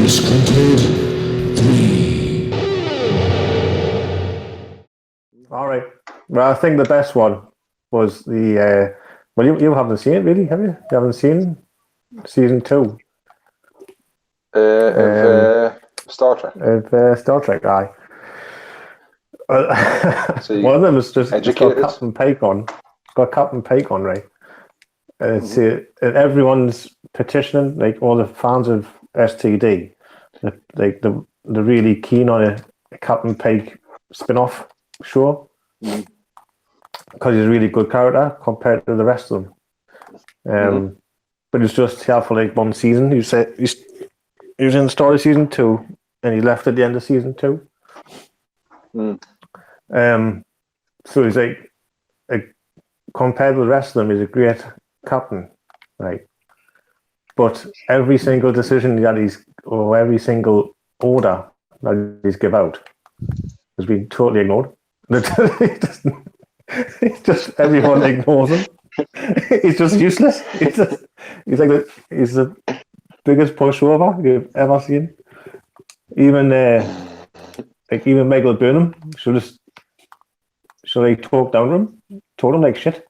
Disgruntled 3. All right. Well, I think the best one was the. Well, you haven't seen it, really, have you? You haven't seen season 2 of Star Trek. of Star Trek. Aye. So one of them is just it's got educated. Captain Pike on. It's got Captain Pike on, right? And it's and everyone's petitioning, like all the fans of STD, like they're really keen on a Captain Pike spin-off show because he's a really good character compared to the rest of them. But it's just here for like one season. He was in the start of season 2, and he left at the end of season 2. So he's like compared to the rest of them, he's a great captain, right? But every single decision that every single order that he's give out has been totally ignored. It's just everyone ignores him. He's just useless. He's the biggest pushover you've ever seen. Even Michael Burnham should have talked down to him, told him like shit.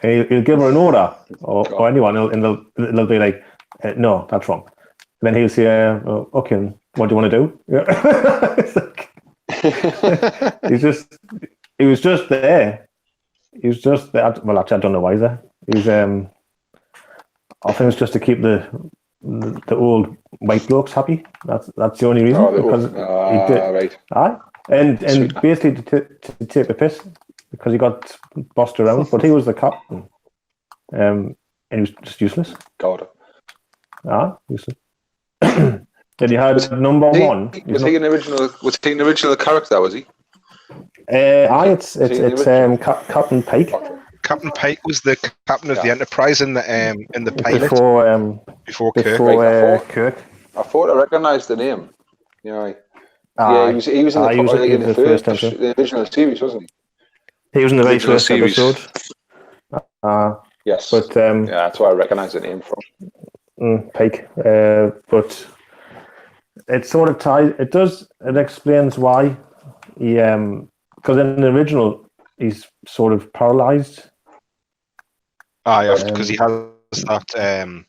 And he'll give her an order, or anyone, and they'll be like, no, that's wrong. And then he'll say, okay, what do you want to do? He was just there. He was just there. Well, actually, I don't know why he's there. I think it's just to keep the old white blokes happy. That's the only reason. Because he did. Right. Aye. And basically to take the piss because he got bossed around, but he was the captain, and he was just useless. Got it. Useless. Then you had number one. Was he an original character? Was he? It's Captain Pike. Captain Pike was the captain of the Enterprise in the pilot before Kirk. I thought I recognised the name. Yeah. He was in the original series, wasn't he? He was in the very first episode. Yes. But that's why I recognise the name from. Pike. But it sort of ties. It explains why he. Because in the original, he's sort of paralysed. Because he has that.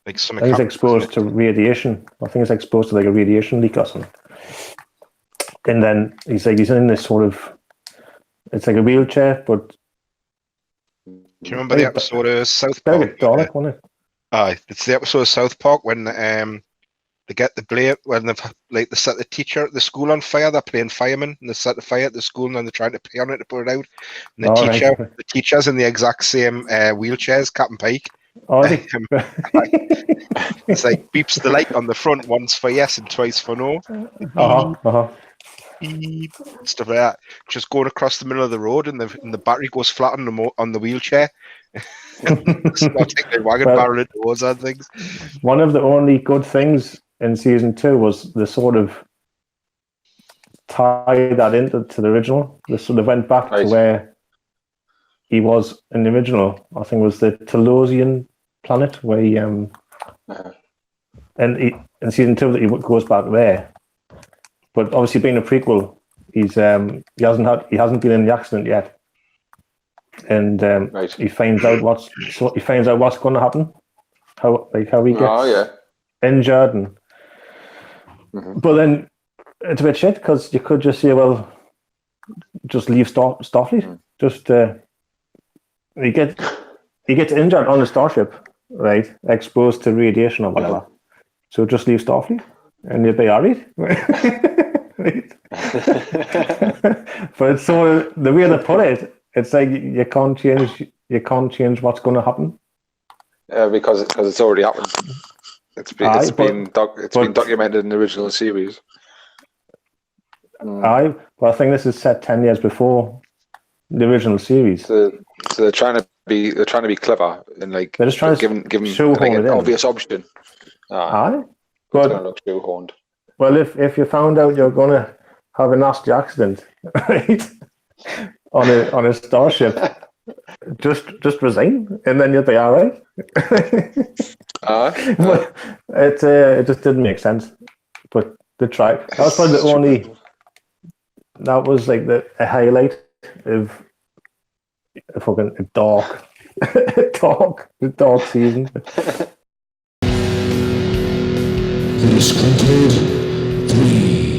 Like some. I think he's exposed to radiation. I think he's exposed to like a radiation leak or something. And then he's in this sort of. It's like a wheelchair, but. Do you remember the episode of South Park? Dalek, wasn't it? It's the episode of South Park when they get the blame when they set the teacher at the school on fire. They're playing firemen and they set the fire at the school and then they're trying to pay on it to put it out. And the teacher's in the exact same wheelchair as Captain Pike. It's like beeps the light on the front once for yes and twice for no. Stuff like that. Just going across the middle of the road and the battery goes flat on the wheelchair. Start taking the wagon barrel into towards and things. One of the only good things in season 2 was the sort of tie that into the original. They sort of went back to where he was in the original. I think it was the Telosian planet where he and in season 2 that he goes back there. But obviously, being a prequel, he hasn't been in the accident yet, and he finds out what's going to happen, how he gets injured, and but then it's a bit shit because you could just say, well, just leave Starfleet. Just he gets injured on the starship, right? Exposed to radiation or whatever. So just leave Starfleet, and you'll be alright. Right? But it's sort of the way they put it. It's like you can't change what's going to happen. Because it's already happened. It's been documented in the original series. Well, I think this is set 10 years before the original series. So they're trying to be clever and like they're just trying to give like an obvious option. But it's gonna look shoehorned. Well, if you found out you're going to have a nasty accident, right, on a starship, just resign, and then you'll be all right. it just didn't make sense. But the track, that was probably the only, that was like a highlight of a fucking dark season. Disgruntled 3.